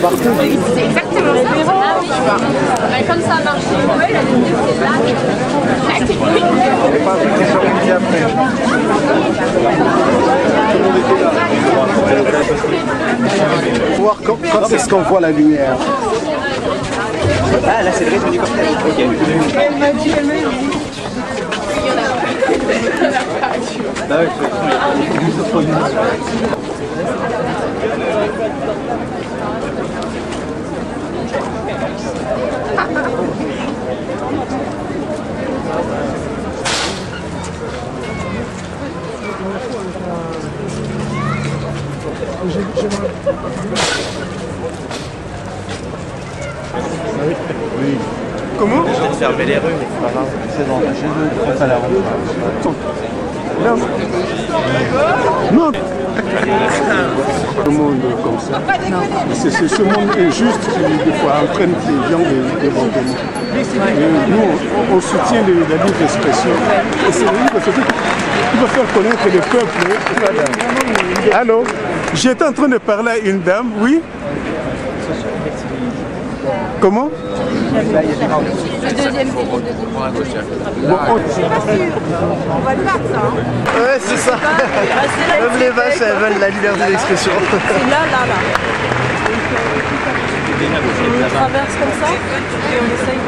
C'est exactement ça. Mais comme ça a marché, c'est là. Voir quand est-ce qu'on voit la lumière. Ah, là c'est le rythme du cocktail. Ok. Elle m'a dit. Oui. Comment? Les gens de fermer les rues, mais c'est pas grave. C'est bon, chez eux, ils font ça la route. Non. Le monde comme ça. C'est ce monde injuste qui, des fois, entraîne les gens devant nous. Nous, on soutient la libre expression. Et c'est lui qui va faire connaître le peuple. Allô? J'étais en train de parler à une dame, oui? Comment? Le deuxième Bon, on va le battre, ça. ouais, c'est ça. Même les vaches, elles veulent la liberté d'expression. C'est là. On traverse comme ça et on essaye de...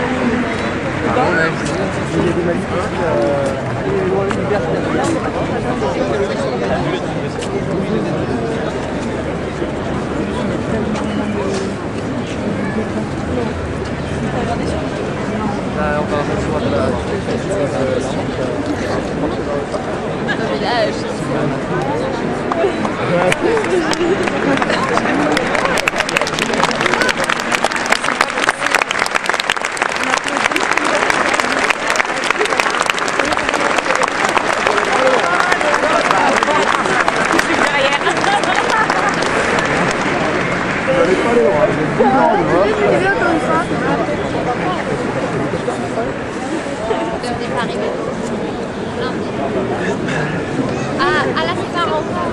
Ah, là c'est pas encore.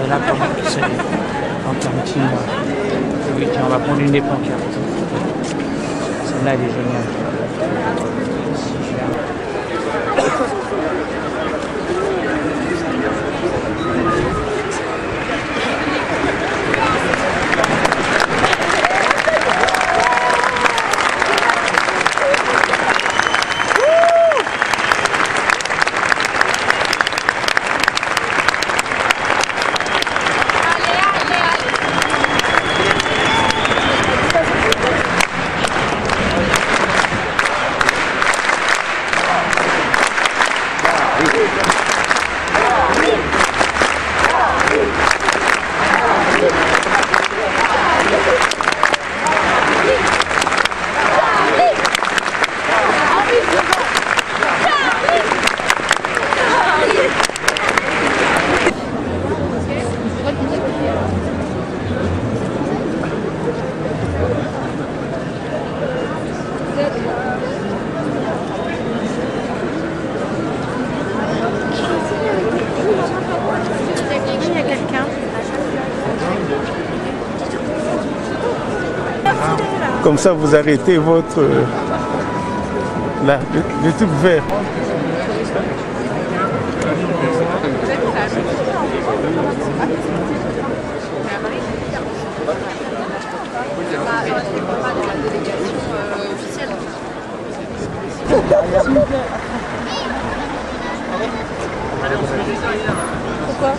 Là, comment tu sais, encore un petit mois. Oui, tiens, on va prendre une des pancartes. Celle-là, elle est géniale. Comme ça, vous arrêtez votre... là, le truc vert. Pourquoi?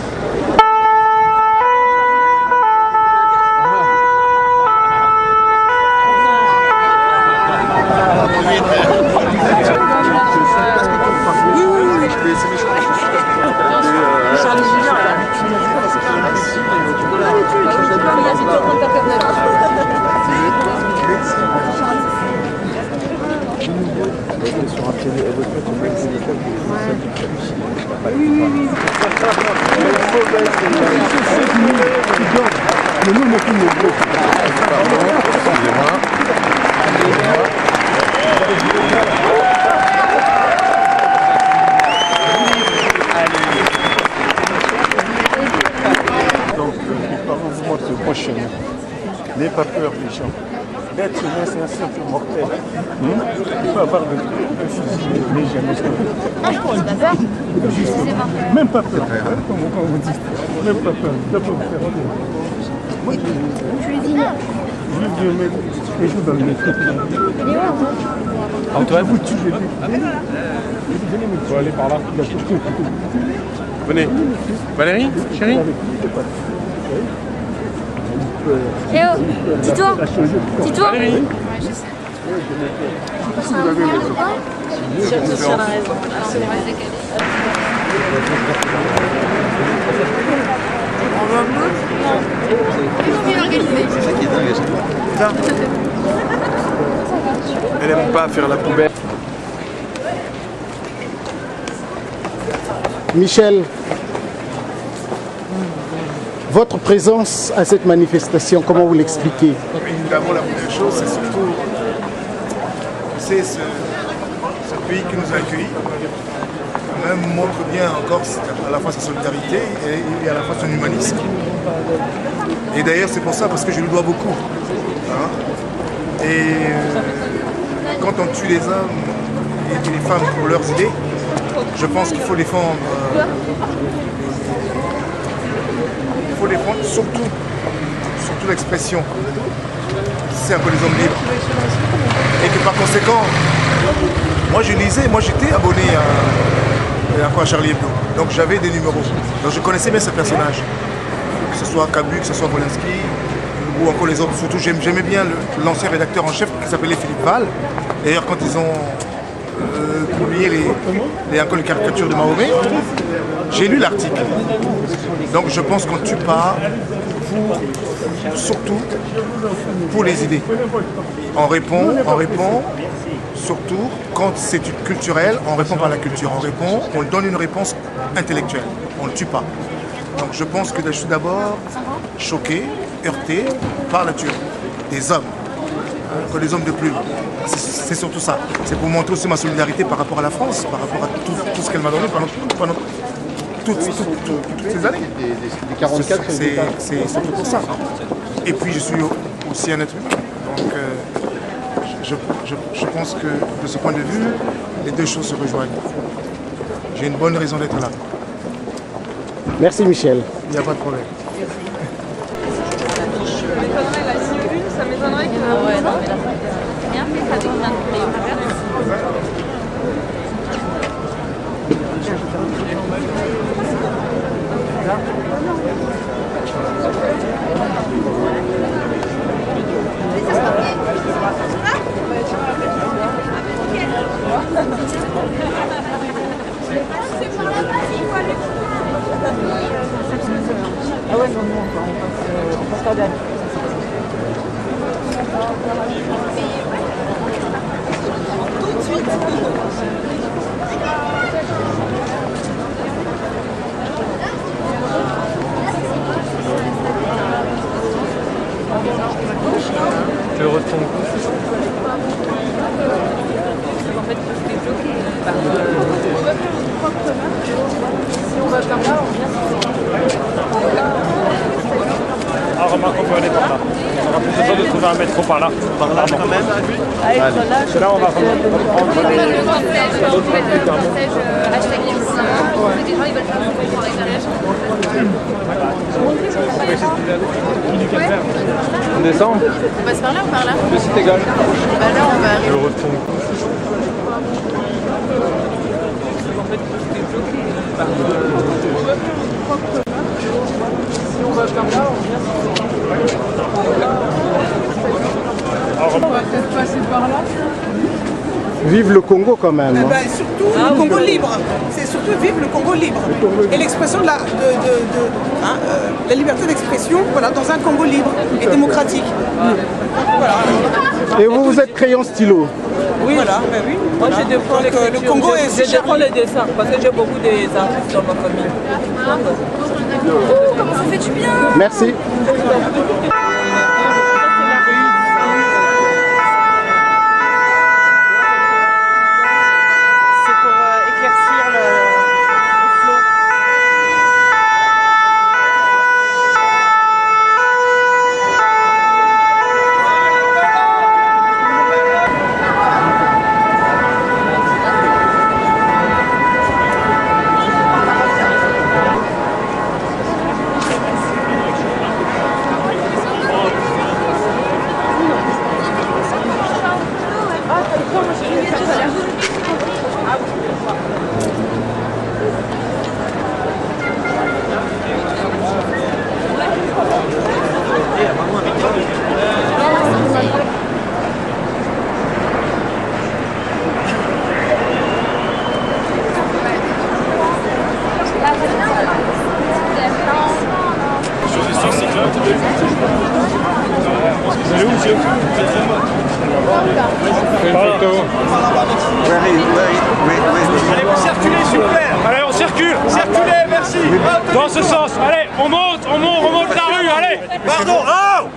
Mais nous, on est plus nombreux. les gens. L'être humain, c'est un simple mortel. Il peut avoir de fusil, mais jamais même pas peur. Comment on dit? Même pas peur. D'abord, moi, je vis et joue dans le métro. Antoine, vous tuez. Venez, il faut aller par là. Venez. Valérie, chérie. Eh oh, dis-toi. Dis-toi. Valérie. vous avez raison. C'est ça qui est dingue. Putain. Elle aime pas faire la poubelle. Michel, votre présence à cette manifestation, comment vous l'expliquez? Évidemment, la première chose, c'est surtout ce pays qui nous accueille, quand même montre bien encore à la fois sa solidarité et à la fois son humanisme. Et d'ailleurs, c'est pour ça, parce que je lui dois beaucoup. Hein. Et quand on tue les hommes et les femmes pour leurs idées, je pense qu'il faut défendre. Il faut défendre surtout l'expression. C'est un peu les hommes libres. Et que par conséquent, moi je lisais, moi j'étais abonné à Charlie Hebdo. Donc j'avais des numéros. Donc je connaissais bien ce personnage. Que ce soit Cabu, que ce soit Wolinski, ou encore les autres. Surtout j'aimais bien l'ancien rédacteur en chef qui s'appelait Philippe Val. D'ailleurs quand ils ont publié les caricatures de Mahomet, j'ai lu l'article. Donc je pense qu'on ne tue pas surtout pour les idées. On répond surtout quand c'est culturel, on répond par la culture. On donne une réponse intellectuelle. On ne tue pas. Donc je pense que je suis d'abord choqué, heurté par la tuerie des hommes, que des hommes de plume. C'est surtout ça. C'est pour montrer aussi ma solidarité par rapport à la France, par rapport à tout ce qu'elle m'a donné pendant toutes ces années. Des 44, c'est surtout pour ça. Et puis je suis aussi un être humain. Donc je pense que de ce point de vue, les deux choses se rejoignent. J'ai une bonne raison d'être là. Merci Michel. Il n'y a pas de problème. Ça m'étonnerait que... Ah ouais, non, mais là, c'est bien fait, ça devient Ah ouais, non, on passe par derrière. Tout de suite. Tu le retournes. En fait, j'étais bloquée par si on va par là, on vient. Ah, remarque, on peut aller par là. On aura plus besoin de trouver un métro par là. Par là quand même. Allez, là, Là, on va prendre Le cortège, hashtag les des gens, ils veulent faire un concours avec On descend. On passe par là ou par là? Le site égal. Bah là, on va Je arriver. le retourne. En fait, j'étais bloquée par si on va par là, on vient. on va peut-être passer par là. Vive le Congo quand même. Ben, surtout le Congo libre. C'est surtout vivre le Congo libre. Et l'expression de la liberté d'expression dans un Congo libre et démocratique. Voilà. Et vous, vous êtes crayon stylo. Oui, voilà, ben oui. Moi, j'ai des points le Congo est je défends les dessins parce que j'ai beaucoup d'artistes dans ma famille. Comment ça fait du bien? Merci. Allez, vous circulez, s'il vous plaît. Allez, on circule. Circulez, merci. Dans ce sens. Allez, on monte la rue. Allez. Pardon. Oh!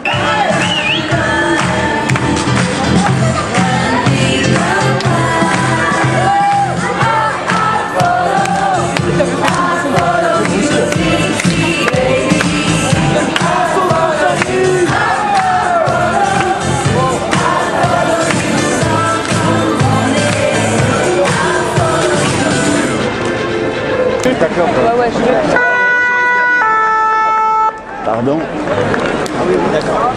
D'accord. Ouais, je veux. Pardon. Ah oui, d'accord.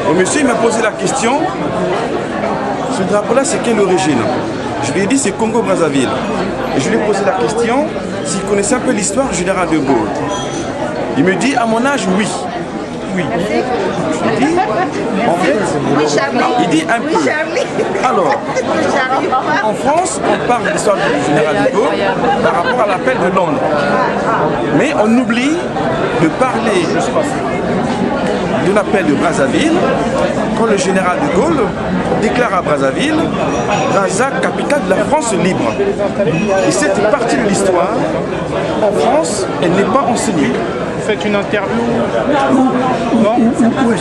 Le monsieur m'a posé la question, ce drapeau-là, c'est quelle origine? Je lui ai dit, c'est Congo-Brazzaville. Et je lui ai posé la question s'il connaissait un peu l'histoire du général de Gaulle. Il me dit, à mon âge, oui. Oui. Je lui dis, en fait, il dit un peu. Alors, en France, on parle de l'histoire du général de Gaulle par rapport à l'appel de Londres. Mais on oublie de parler de l'appel de Brazzaville, quand le général de Gaulle déclare à Brazzaville, Brazza, capitale de la France libre. Et cette partie de l'histoire, en France, elle n'est pas enseignée. Vous faites une interview? Non?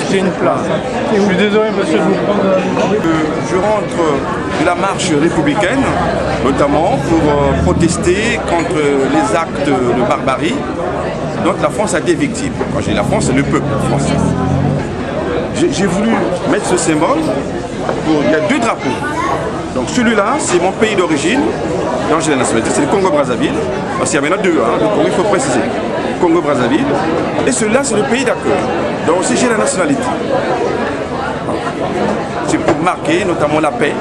J'ai une place. Je suis désolé, monsieur, je vous prends. Je rentre de la marche républicaine, notamment pour protester contre les actes de barbarie dont la France a été victime. Quand je dis la France, c'est le peuple français. J'ai voulu mettre ce symbole il y a deux drapeaux. Donc celui-là, c'est mon pays d'origine, dans la nationalité, c'est le Congo-Brazzaville. Parce qu'il y en a deux, hein, donc il faut préciser. Congo-Brazzaville. Et celui-là, c'est le pays d'accueil. Donc aussi, j'ai la nationalité. C'est pour marquer notamment la paix,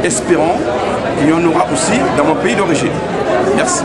espérant qu'il y en aura aussi dans mon pays d'origine. Merci.